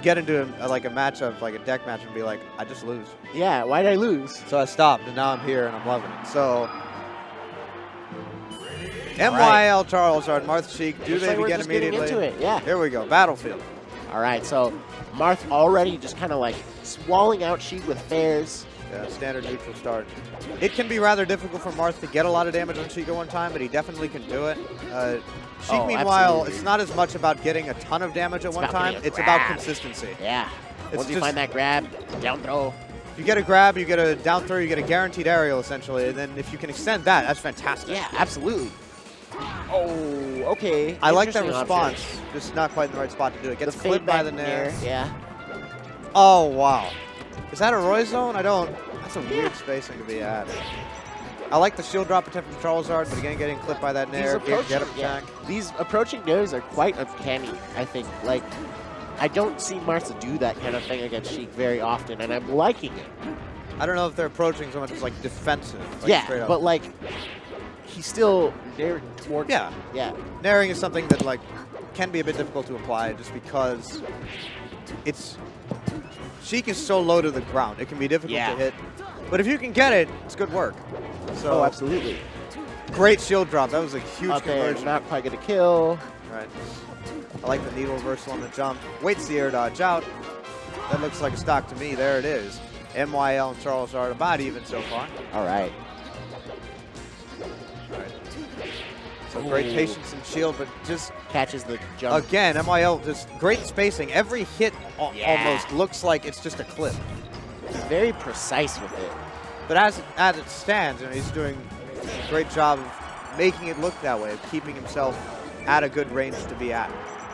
get into like a matchup, like a deck match, and be like, I just lose. Yeah, why did I lose? So I stopped, and now I'm here, and I'm loving it. So, All MYL, Charlezard, Marth, Sheik, do Looks they like we're begin just getting immediately? into it, yeah. Here we go, Battlefield. All right, so Marth already just kind of like swallowing out Sheik with fairs. Yeah, standard neutral start. It can be rather difficult for Marth to get a lot of damage on Sheik at one time, but he definitely can do it. Sheik, meanwhile, absolutely. it's not as much about getting a ton of damage at one time. It's about consistency. Yeah. It's Once you just- find that grab, down throw. If you get a grab, you get a down throw, you get a guaranteed aerial, essentially. And then if you can extend that, that's fantastic. Yeah, absolutely. Oh, okay. I like that Interesting option. response. Just not quite in the right spot to do it. Gets The clipped fade by back the nair. Yeah. Oh, wow. Is that a Roy zone? I don't. That's a weird spacing to be at. I like the shield drop attempt from Charlezard, but again, getting clipped by that nair. Get up attack. These approaching nairs are quite uncanny, I think. Like, I don't see Marth do that kind of thing against Sheik very often, and I'm liking it. I don't know if they're approaching so much as like defensive. Like Yeah, straight up. but like, he's still nair towards Yeah. him. Yeah. Nairing is something that like can be a bit difficult to apply just because it's Sheik is so low to the ground. It can be difficult to hit. But if you can get it, it's good work. So Oh, absolutely. great shield drop. That was a huge Up there, conversion. not quite gonna kill. Right. I like the needle reversal on the jump. Waits the air dodge out. That looks like a stock to me. There it is. MYL and Charlezard about even so far. All right. So great patience and shield, but just Catches the jump. again, MYL just great spacing. Every hit almost looks like it's just a clip. Very precise with it. But as it stands, you know, he's doing a great job of making it look that way, of keeping himself at a good range to be at.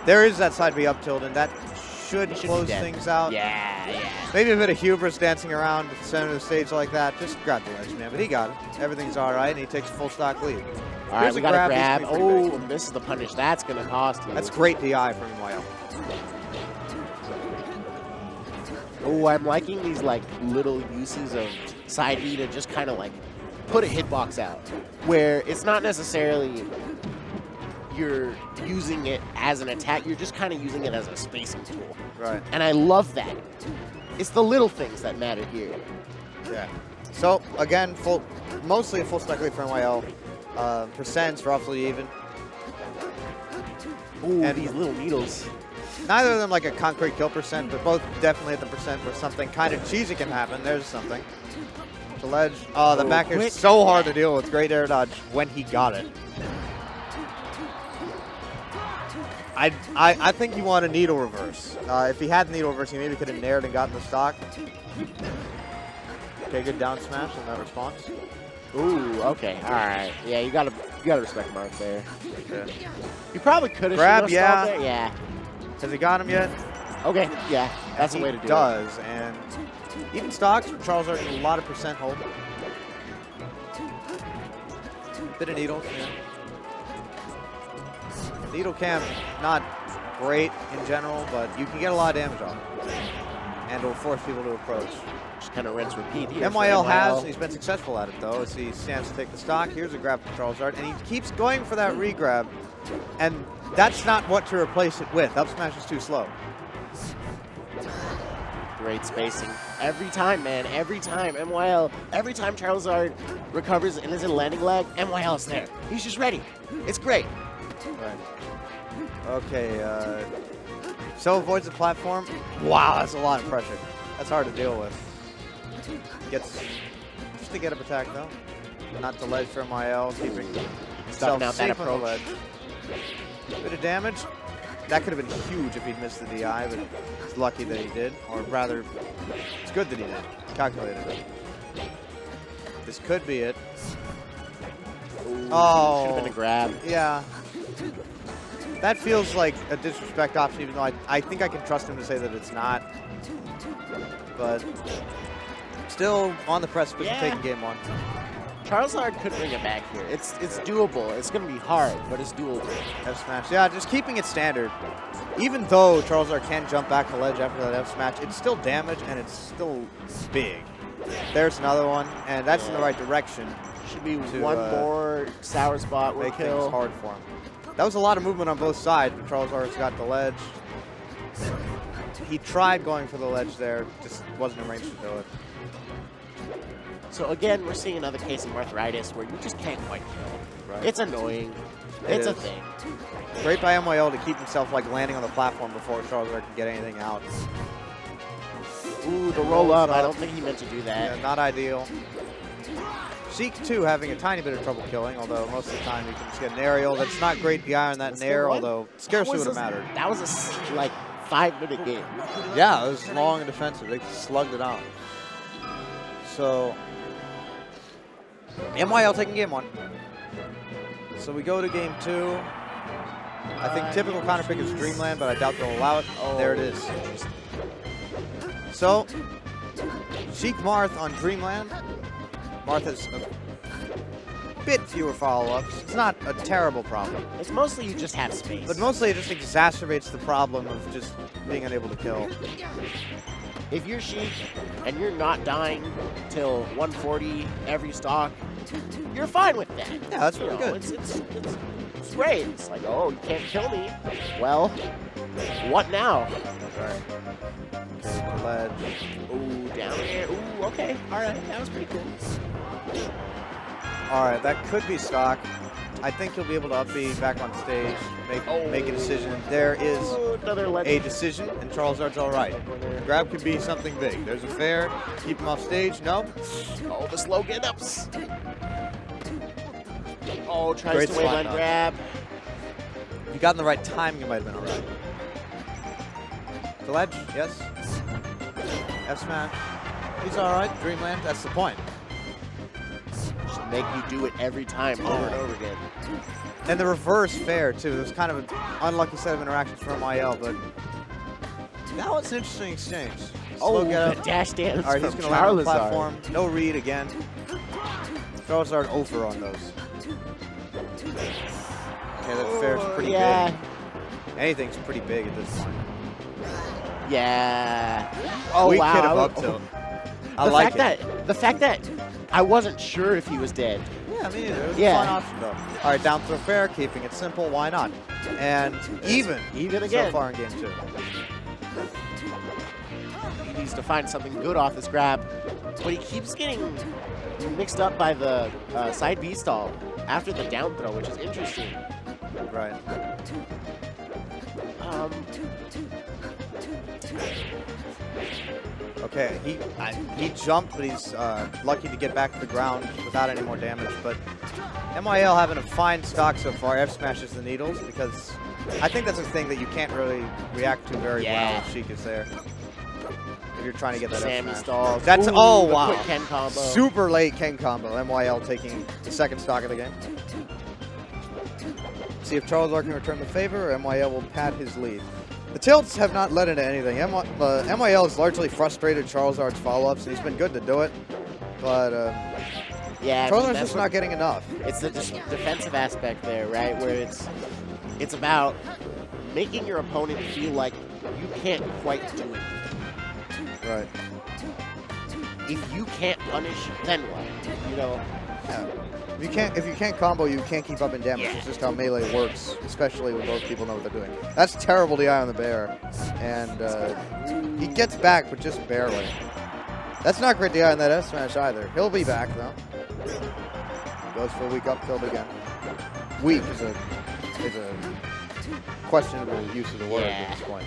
There is that side B up tilt, and that should close things out. Yeah. Maybe a bit of hubris dancing around at the center of the stage like that. Just grab the ledge, man. But he got it. Everything's all right, and he takes a full stock lead. All right, Here's we a got a grab. grab. He's pretty Oh, big. misses the punish. That's going to cost you. That's great DI from MYL. Oh, I'm liking these like little uses of side B to just kind of like put a hitbox out, where it's not necessarily you're using it as an attack, you're just kind of using it as a spacing tool. Right. And I love that. It's the little things that matter here. Yeah. So, again, mostly a full stack lead for MYL. Percent's roughly even. Ooh, And these little needles. Neither of them like a concrete kill percent, but both definitely at the percent where something kind of cheesy can happen. There's something. The ledge. Oh, the back air is so hard to deal with. Great air dodge when he got it. I think you want a needle reverse. If he had needle reverse, he maybe could have nared and gotten the stock. Okay, good down smash in that response. Ooh, okay, all right. Yeah, you gotta respect Marth there. Okay. You probably could have Grab, yeah. there. Yeah. Has he got him yet? Okay, yeah, that's the He way to do does, and even stocks from Charlezard a lot of percent hold. Bit of needles, yeah. Needle cam, not great in general, but you can get a lot of damage on it. And it'll force people to approach. Just kind of rinse, repeat here. MYL has, he's been successful at it though, as he stands to take the stock. Here's a grab from Charlezard, and he keeps going for that re-grab, and that's not what to replace it with. Up smash is too slow. Great spacing. Every time, man. Every time. MYL, every time Charlezard recovers and is in landing lag, MYL's there. He's just ready. It's great. Right. Okay, so avoids the platform. Wow, that's a lot of pressure. That's hard to deal with. Gets just to get up attack though. Not the ledge for MYL, keeping himself out that safe on the approach. ledge. Bit of damage. That could have been huge if he'd missed the DI, but it's lucky that he did. Or rather, it's good that he did. Calculated it. This could be it. Ooh, Oh. Should have been a grab. Yeah. That feels like a disrespect option, even though I think I can trust him to say that it's not. But still on the precipice of taking game one. Charlezard could bring it back here. It's doable. It's going to be hard, but it's doable. F smash. Yeah, just keeping it standard. Even though Charlezard can jump back the ledge after that F smash, it's still damage and it's still big. There's another one, and that's in the right direction. Should be to, one more sour spot will make kill. things hard for him. That was a lot of movement on both sides, but Charlezard's got the ledge. he tried going for the ledge there, just wasn't in range to do it. So again, we're seeing another case of arthritis where you just can't quite kill. Right. It's annoying. It's a thing. Great by MYL to keep himself like landing on the platform before Charlezard can get anything out. Ooh, the roll up. I don't think he meant to do that. Yeah, not ideal. Sheik, too, having a tiny bit of trouble killing, although most of the time you can just get an aerial. That's not great DI on that nair, although scarcely would have mattered. That was a, like, 5-minute game. Yeah, it was long and defensive. They slugged it out. So, MYL taking game 1. So we go to game 2. I think typical counter pick is Dreamland, but I doubt they'll allow it. Oh, there it is. So, Sheik Marth on Dreamland. Marth has a bit fewer follow-ups. It's not a terrible problem. It's mostly you just have space. But mostly it just exacerbates the problem of just being unable to kill. If you're Sheik and you're not dying till 140 every stock, you're fine with that. Yeah, that's really good. It's great. It's like, oh, you can't kill me. Well, what now? Right. Okay, ledge. Ooh, down there. Ooh, okay. All right, that was pretty cool. All right, that could be stock. I think he'll be able to up B back on stage, make a decision. There is a decision, and Charlezard's all right. The grab could be something big. There's a fair. Keep him off stage. No. Oh, the slow get-ups. Oh, tries Great to wave on slide grab. If you got in the right timing, it might have been all right. The ledge, yes. F smash. He's all right. Dreamland, that's the point. Should make you do it every time, over and over again. And the reverse fair, too. There's kind of an unlucky set of interactions for MYL, but that was an interesting exchange. Slow the dash dance all right, he's from going to land on the Charlezard. platform. No read again. Charlezard over on those. Okay, that fair's pretty big. Anything's pretty big at this point. Yeah. Oh, Weak wow. hit of up tilt. I like it. The fact that I wasn't sure if he was dead. Yeah, me neither. It was a fun option, though. All right, down throw fair, keeping it simple. Why not? And even again. So far in game 2. He needs to find something good off this grab, but he keeps getting mixed up by the side B stall after the down throw, which is interesting. Right. Okay, he jumped, but he's lucky to get back to the ground without any more damage. But MYL having a fine stock so far. F smashes the needles because I think that's a thing that you can't really react to very well if Sheik is there. If you're trying to get that F smash. Stalls. That's wow. Quick Ken combo. Super late Ken combo. MYL taking the second stock of the game. See if Charlezard can return the favor, or MYL will pad his lead. The tilts have not led into anything. MYL has largely frustrated Charlezard's follow-ups, and he's been good to do it. But yeah, Charlezard's just not getting enough. It's the defensive aspect there, right? Where it's about making your opponent feel like you can't quite do it. Right. If you can't punish, then what? You know? Yeah. If you can't combo, you can't keep up in damage. It's just how Melee works, especially when both people know what they're doing. That's terrible DI on the bear. And he gets back, but just barely. That's not great DI on that F smash either. He'll be back, though. Goes for a weak up tilt again. Weak is a questionable use of the word at this point.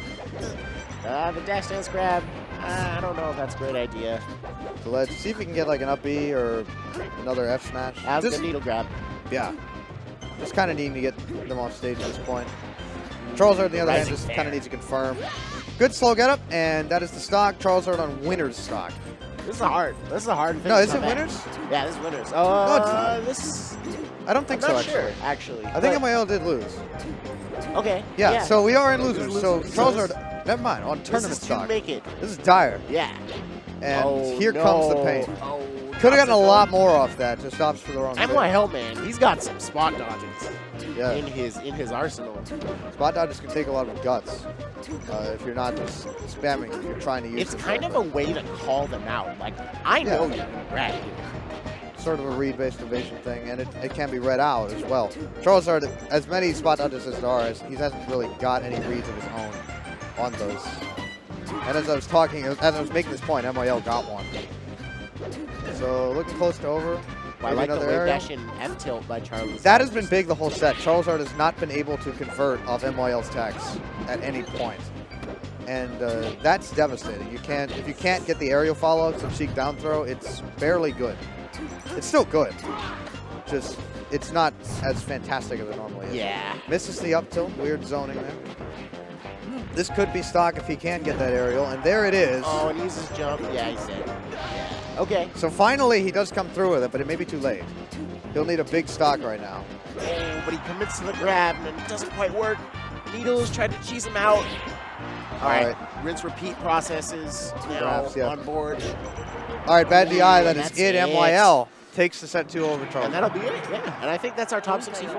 The dash dance grab, I don't know if that's a great idea. So let's see if we can get like an up B or another F smash. That was a needle grab. Yeah. Just kind of needing to get them off stage at this point. Charlezard, on the other hand, just kind of needs to confirm. Good slow get up, and that is the stock. Charlezard on winner's stock. This is hard. This is a hard. No, is it winners? Yeah, this is winners. No, it's not. This. I don't think I'm so. not sure, actually. I think MYL did lose. Okay. Yeah. So we are in losers. So Charlezard, never mind. On tournament stock. Make it. This is dire. Yeah. And here comes the pain. Could have gotten a lot more off that. Just opts for the wrong. MYL, man, he's got some spot dodges. Yeah. In his arsenal. Spot dodges can take a lot of guts. If you're not just spamming, if you're trying to use it's kind of a way to call them out. Like, I know you're right here. Sort of a read-based evasion thing, and it can be read out as well. Charlezard, as many spot dodges as there are, he hasn't really got any reads of his own on those. And as I was talking, as I was making this point, MYL got one. So looking close to over. I like the another wave area. dash and F tilt by Charlezard. That has been big the whole set. Charlezard has not been able to convert off MYL's attacks at any point. And that's devastating. If you can't get the aerial follow-ups of Sheik down throw, it's barely good. It's still good. Just, it's not as fantastic as it normally is. Yeah. Misses the up tilt, weird zoning there. This could be stock if he can get that aerial, and there it is. Oh, and he uses jump. Yeah, he's dead. Yeah. Okay. So finally, he does come through with it, but it may be too late. He'll need a big stock right now. Oh, but he commits to the grab, and it doesn't quite work. Needles tried to cheese him out. All right. Rinse, repeat processes now Perhaps, yeah. on board. All right, bad DI, that is That's it. it. MYL takes the set 2 over Charlezard. And that'll be it, yeah. And I think that's our top 64.